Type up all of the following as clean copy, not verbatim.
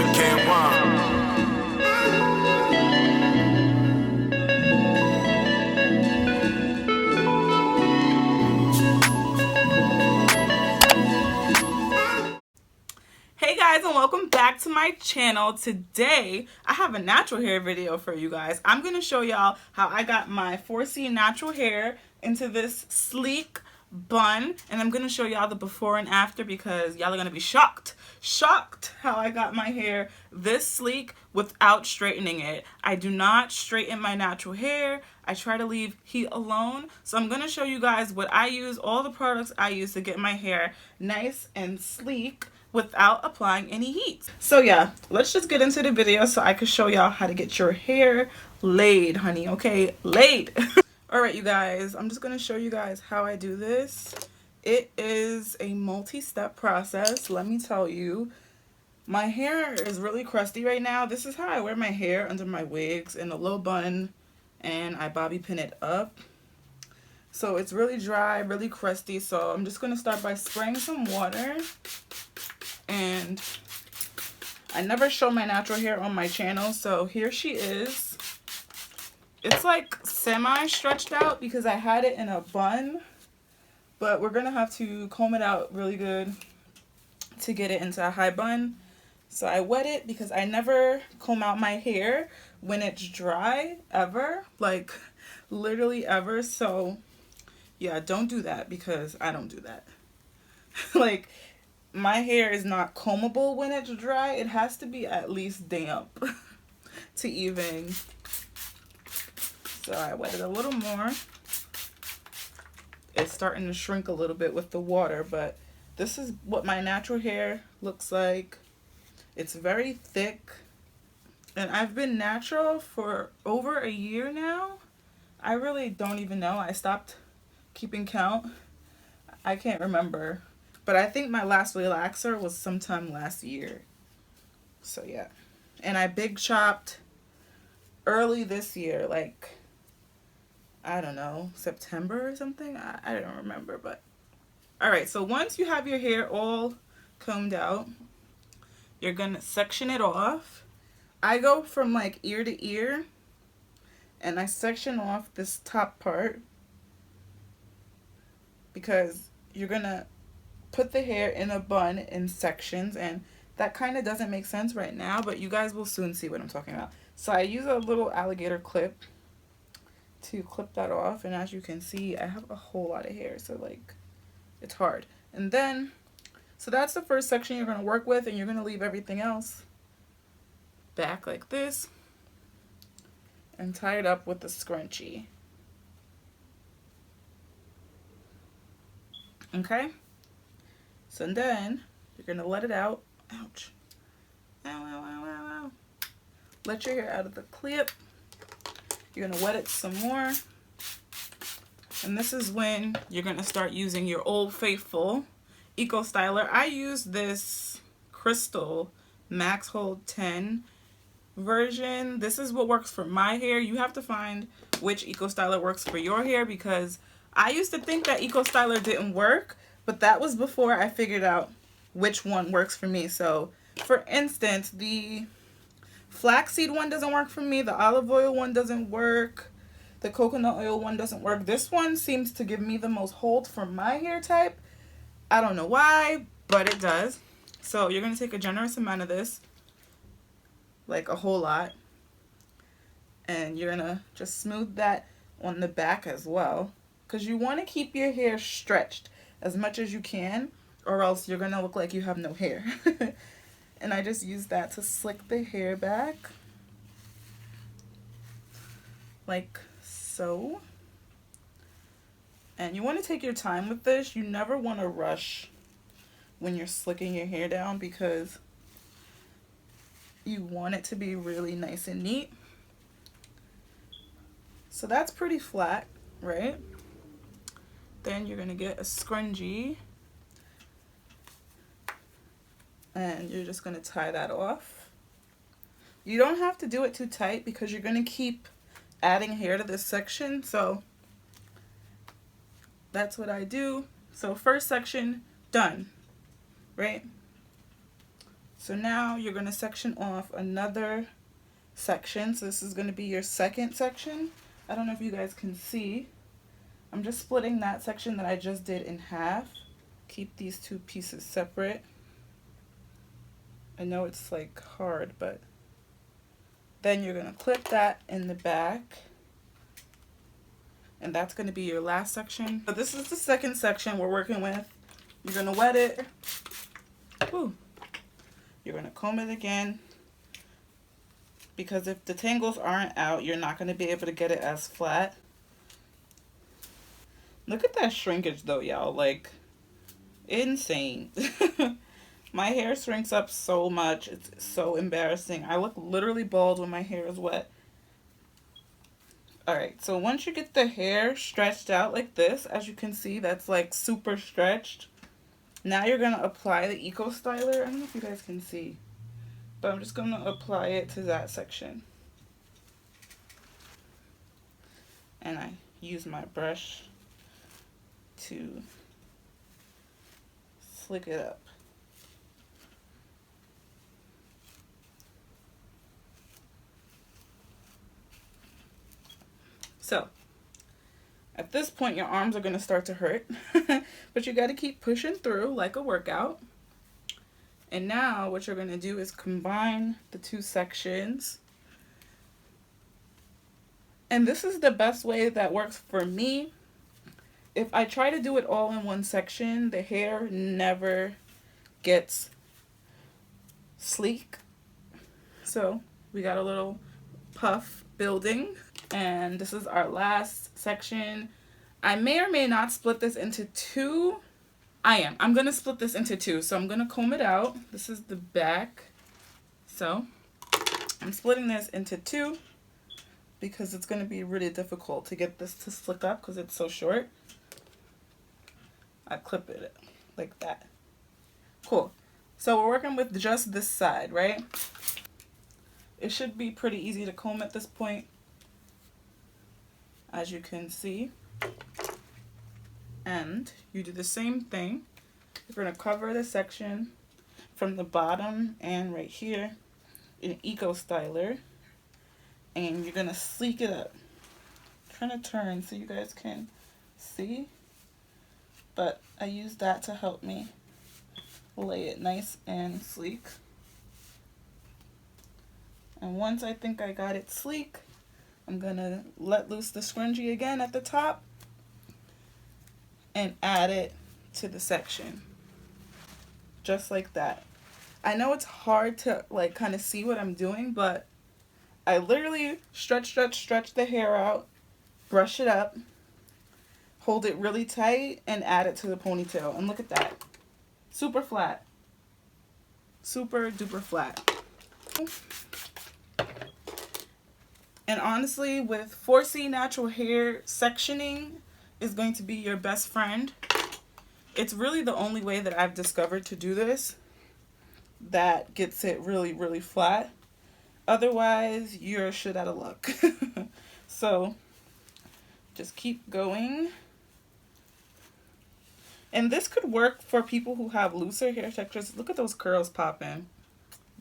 Hey guys, and welcome back to my channel. Today I have a natural hair video for you guys. I'm going to show y'all how I got my 4C natural hair into this sleek bun, and I'm going to show y'all the before and after because y'all are going to be shocked how I got my hair this sleek without straightening it. I do not straighten my natural hair. I try to leave heat alone. So I'm going to show you guys what I use, all the products I use to get my hair nice and sleek without applying any heat. So yeah, let's just get into the video so I can show y'all how to get your hair laid, honey, okay? Laid. All right, you guys, I'm just gonna show you guys how I do this. It is a multi-step process, let me tell you. My hair is really crusty right now. This is how I wear my hair under my wigs in a low bun, and I bobby pin it up. So it's really dry, really crusty, so I'm just gonna start by spraying some water. And I never show my natural hair on my channel, so here she is. It's like semi stretched out because I had it in a bun, but we're gonna have to comb it out really good to get it into a high bun. So I wet it because I never comb out my hair when it's dry, ever, like literally ever. So yeah, don't do that because I don't do that. Like, my hair is not combable when it's dry. It has to be at least damp to even. So I wet it a little more. It's starting to shrink a little bit with the water, but this is what my natural hair looks like. It's very thick, and I've been natural for over a year now. I really don't even know. I stopped keeping count. I can't remember. But I think my last relaxer was sometime last year. So yeah. And I big chopped early this year, like, I don't know, September or something? I don't remember, but. Alright, so once you have your hair all combed out, you're going to section it off. I go from like ear to ear, and I section off this top part because you're going to put the hair in a bun in sections, and that kind of doesn't make sense right now, but you guys will soon see what I'm talking about. So I use a little alligator clip to clip that off, and as you can see, I have a whole lot of hair, so like, it's hard. And then, so that's the first section you're going to work with, and you're going to leave everything else back like this and tie it up with the scrunchie. Okay? So then, you're going to let it out. Ouch. Ow, ow, ow, ow, ow. Let your hair out of the clip. You're going to wet it some more. And this is when you're going to start using your Old Faithful Eco Styler. I use this Crystal Max Hold 10 version. This is what works for my hair. You have to find which Eco Styler works for your hair, because I used to think that Eco Styler didn't work, but that was before I figured out which one works for me. So for instance, the flaxseed one doesn't work for me, the olive oil one doesn't work, the coconut oil one doesn't work. This one seems to give me the most hold for my hair type. I don't know why, but it does. So you're going to take a generous amount of this, like a whole lot, and you're going to just smooth that on the back as well, because you want to keep your hair stretched as much as you can, or else you're going to look like you have no hair. And I just use that to slick the hair back, like so. And you want to take your time with this. You never want to rush when you're slicking your hair down, because you want it to be really nice and neat. So that's pretty flat, right? Then you're going to get a scrunchie, and you're just going to tie that off. You don't have to do it too tight because you're going to keep adding hair to this section, so that's what I do. So first section done, right? So now you're going to section off another section. So this is going to be your second section. I don't know if you guys can see. I'm just splitting that section that I just did in half. Keep these two pieces separate. I know it's like hard, but then you're going to clip that in the back. And that's going to be your last section. So this is the second section we're working with. You're going to wet it. Woo. You're going to comb it again, because if the tangles aren't out, you're not going to be able to get it as flat. Look at that shrinkage though, y'all. Like, insane. My hair shrinks up so much. It's so embarrassing. I look literally bald when my hair is wet. Alright, so once you get the hair stretched out like this, as you can see, that's like super stretched. Now you're going to apply the Eco Styler. I don't know if you guys can see, but I'm just going to apply it to that section. And I use my brush to slick it up. So, at this point, your arms are going to start to hurt, but you got to keep pushing through like a workout. And now what you're going to do is combine the two sections. And this is the best way that works for me. If I try to do it all in one section, the hair never gets sleek. So we got a little puff building. And this is our last section. I may or may not split this into two. I'm going to split this into two. So I'm going to comb it out. This is the back. So I'm splitting this into two because it's going to be really difficult to get this to slick up because it's so short. I clip it like that. Cool. So we're working with just this side, right? It should be pretty easy to comb at this point, as you can see. And you do the same thing. You're going to cover the section from the bottom and right here in Eco Styler, and you're going to sleek it up. I'm trying to turn so you guys can see, but I use that to help me lay it nice and sleek. And once I think I got it sleek, I'm going to let loose the scrunchie again at the top and add it to the section. Just like that. I know it's hard to like kind of see what I'm doing, but I literally stretch the hair out, brush it up, hold it really tight, and add it to the ponytail. And look at that. Super flat. Super duper flat. And honestly, with 4C natural hair, sectioning is going to be your best friend. It's really the only way that I've discovered to do this that gets it really, really flat. Otherwise, you're shit out of luck. So, just keep going. And this could work for people who have looser hair textures. Look at those curls popping.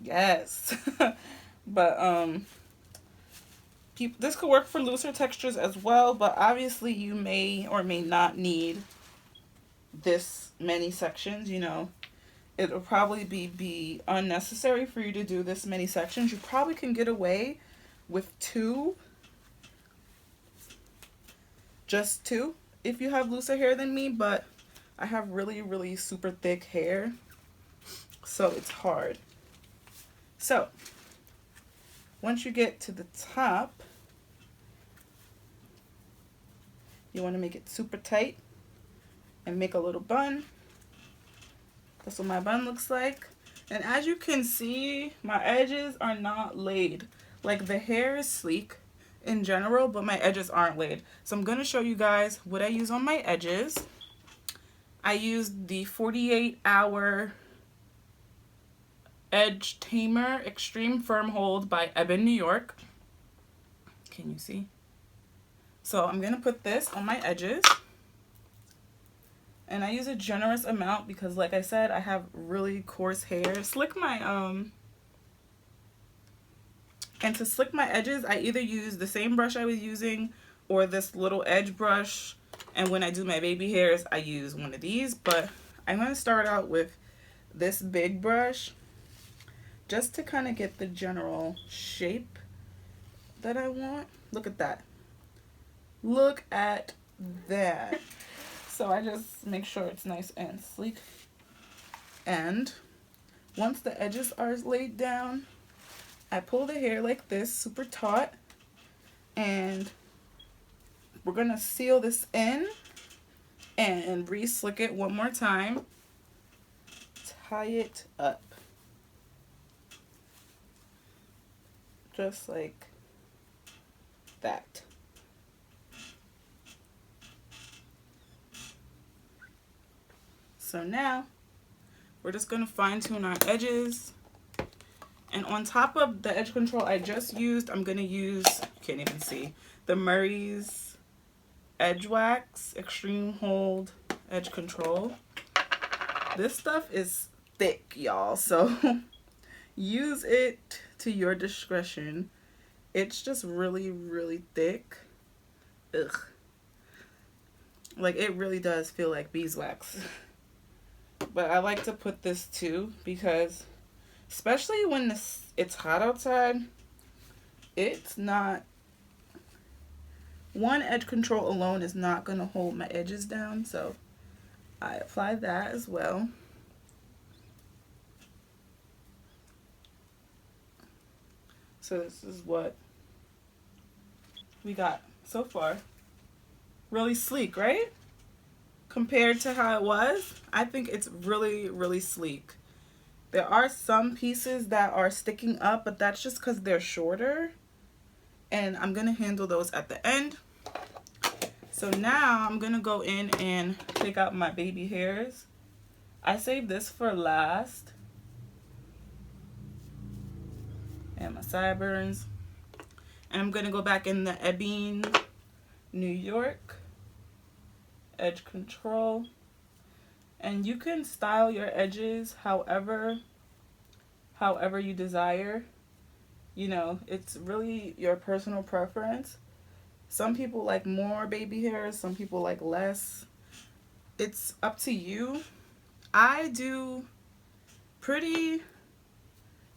Yes. But, this could work for looser textures as well, but obviously you may or may not need this many sections, you know. It will probably be unnecessary for you to do this many sections. You probably can get away with two. Just two if you have looser hair than me, but I have really, really super thick hair, so it's hard. So, once you get to the top, you want to make it super tight and make a little bun. That's what my bun looks like. And as you can see, my edges are not laid. Like, the hair is sleek in general, but my edges aren't laid. So I'm going to show you guys what I use on my edges. I used the 48-hour Edge Tamer Extreme Firm Hold by Ebin, New York. Can you see? So I'm going to put this on my edges. And I use a generous amount because, like I said, I have really coarse hair. Slick my and to slick my edges, I either use the same brush I was using or this little edge brush. And when I do my baby hairs, I use one of these. But I'm going to start out with this big brush just to kind of get the general shape that I want. Look at that. Look at that. So I just make sure it's nice and sleek. And once the edges are laid down, I pull the hair like this, super taut, and we're gonna seal this in and re-slick it one more time. Tie it up. Just like that. So now we're just gonna fine tune our edges. And on top of the edge control I just used, I'm gonna use, you can't even see, the Murray's Edge Wax Extreme Hold Edge Control. This stuff is thick, y'all, so use it to your discretion. It's just really, really thick. Ugh. Like, it really does feel like beeswax. But I like to put this too because especially when it's hot outside, it's not, one edge control alone is not going to hold my edges down, so I apply that as well. So this is what we got so far. Really sleek, right? Compared to how it was, I think it's really, really sleek. There are some pieces that are sticking up, but that's just because they're shorter. And I'm going to handle those at the end. So now I'm going to go in and take out my baby hairs. I saved this for last. And my sideburns. And I'm going to go back in the Ebene New York Edge Control. And you can style your edges however you desire. You know, it's really your personal preference. Some people like more baby hairs, some people like less. It's up to you. I do pretty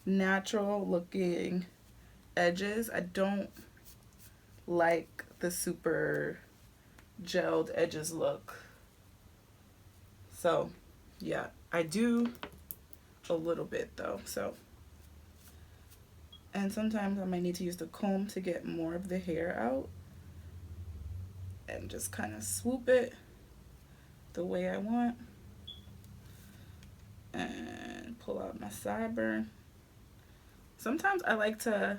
natural looking edges. I don't like the super gelled edges look. So, yeah, I do a little bit though, so. And sometimes I might need to use the comb to get more of the hair out. And just kind of swoop it the way I want. And pull out my sideburn. Sometimes I like to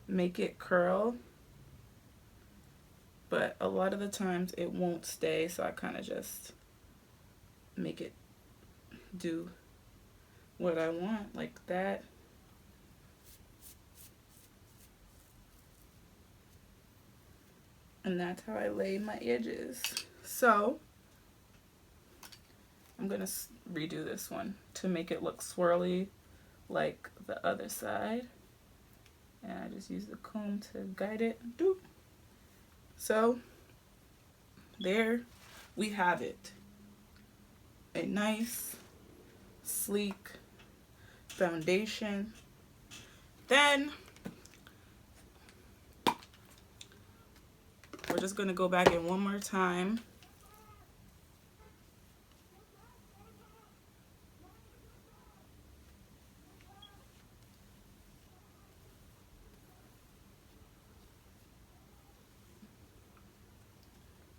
make it curl, but a lot of the times it won't stay, so I kind of just make it do what I want, like that. And that's how I lay my edges. So I'm gonna redo this one to make it look swirly like the other side. And I just use the comb to guide it. Doop. So there we have it. A nice, sleek foundation. Then we're just gonna go back in one more time.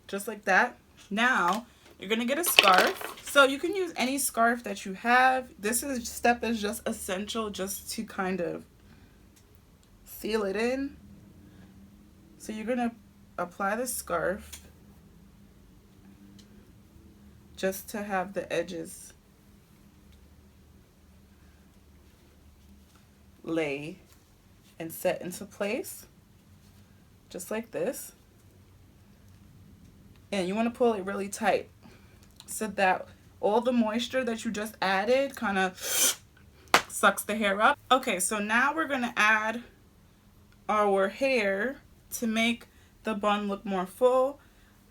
Just like that. Now you're gonna get a scarf. So you can use any scarf that you have. This step is just essential just to kind of seal it in. So you're gonna apply the scarf just to have the edges lay and set into place, just like this. And you want to pull it really tight. so that all the moisture that you just added kind of sucks the hair up. Okay, so now we're gonna add our hair to make the bun look more full.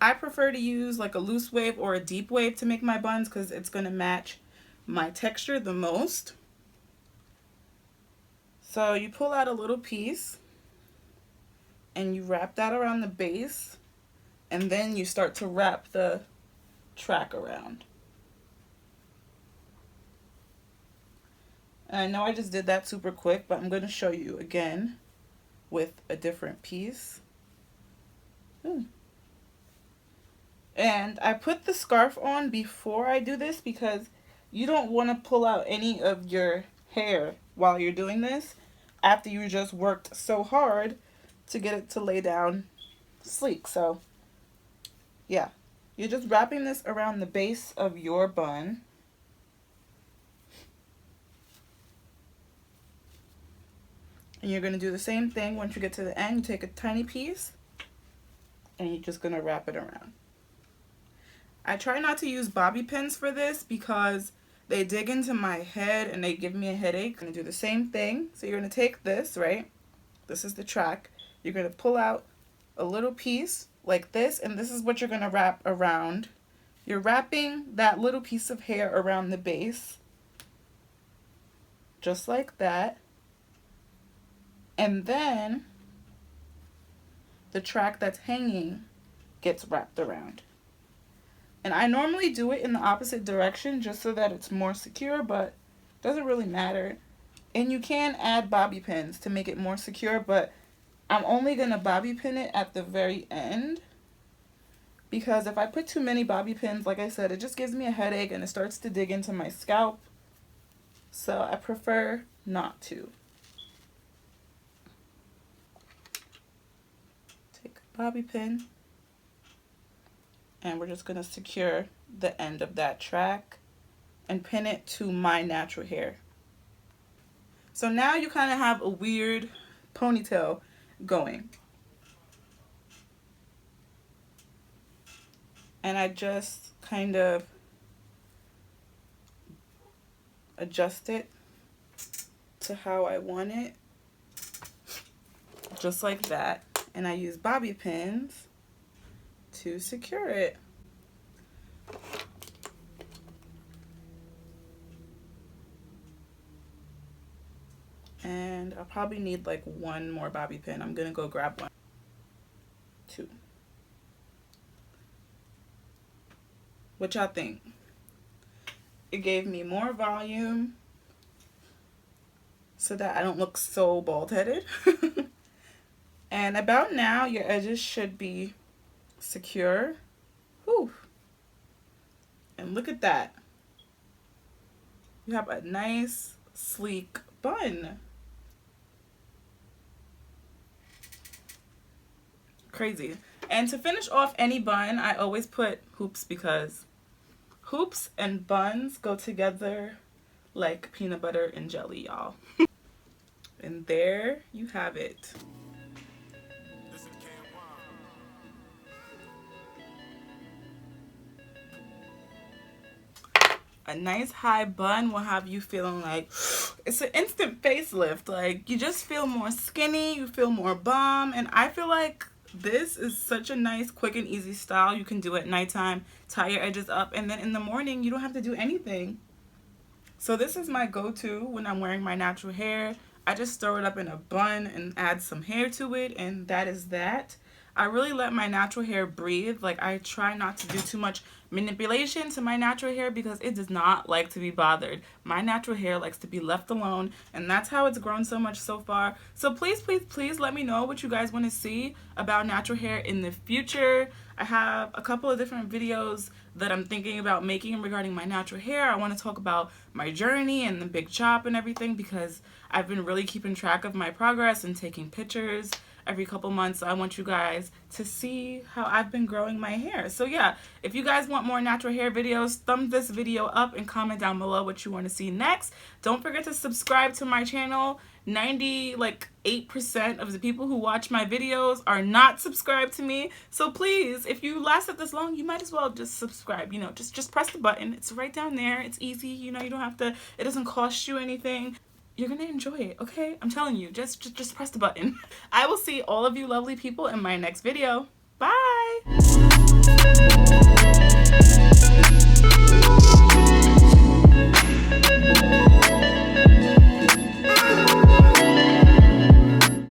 I prefer to use like a loose wave or a deep wave to make my buns because it's gonna match my texture the most. So you pull out a little piece and you wrap that around the base, and then you start to wrap the track around. And I know I just did that super quick, but I'm going to show you again with a different piece. And I put the scarf on before I do this because you don't want to pull out any of your hair while you're doing this after you just worked so hard to get it to lay down sleek. So yeah, you're just wrapping this around the base of your bun. And you're going to do the same thing once you get to the end. You take a tiny piece and you're just going to wrap it around. I try not to use bobby pins for this because they dig into my head and they give me a headache. I'm going to do the same thing. So you're going to take this, right? This is the track. You're going to pull out a little piece like this, and this is what you're going to wrap around. You're wrapping that little piece of hair around the base, just like that. And then the track that's hanging gets wrapped around. And I normally do it in the opposite direction just so that it's more secure, but it doesn't really matter. And you can add bobby pins to make it more secure, but I'm only going to bobby pin it at the very end, because if I put too many bobby pins, like I said, it just gives me a headache and it starts to dig into my scalp. So I prefer not to. Take a bobby pin, and we're just going to secure the end of that track and pin it to my natural hair. So now you kind of have a weird ponytail going. And I just kind of adjust it to how I want it, just like that. And I use bobby pins to secure it. And I'll probably need like one more bobby pin. I'm gonna go grab one. Two. What y'all think? It gave me more volume so that I don't look so bald-headed. And about now, your edges should be secure. Whew. And look at that. You have a nice, sleek bun. Crazy. And to finish off any bun, I always put hoops because hoops and buns go together like peanut butter and jelly, y'all. And there you have it. A nice high bun will have you feeling like it's an instant facelift. Like, you just feel more skinny, you feel more bomb, and I feel like this is such a nice, quick and easy style. You can do it at nighttime, tie your edges up, and then in the morning you don't have to do anything. So this is my go-to when I'm wearing my natural hair. I just throw it up in a bun and add some hair to it, and that is that. I really let my natural hair breathe. Like, I try not to do too much manipulation to my natural hair because it does not like to be bothered. My natural hair likes to be left alone, and that's how it's grown so much so far. So please, please, please let me know what you guys want to see about natural hair in the future. I have a couple of different videos that I'm thinking about making regarding my natural hair. I want to talk about my journey and the big chop and everything because I've been really keeping track of my progress and taking pictures every couple months. So I want you guys to see how I've been growing my hair. So yeah, if you guys want more natural hair videos, thumb this video up and comment down below what you want to see next. Don't forget to subscribe to my channel. 98% of the people who watch my videos are not subscribed to me. So please, if you lasted this long, you might as well just subscribe. You know, just press the button. It's right down there. It's easy. You know, you don't have to, it doesn't cost you anything. You're gonna enjoy it, okay? I'm telling you, just press the button. I will see all of you lovely people in my next video. Bye!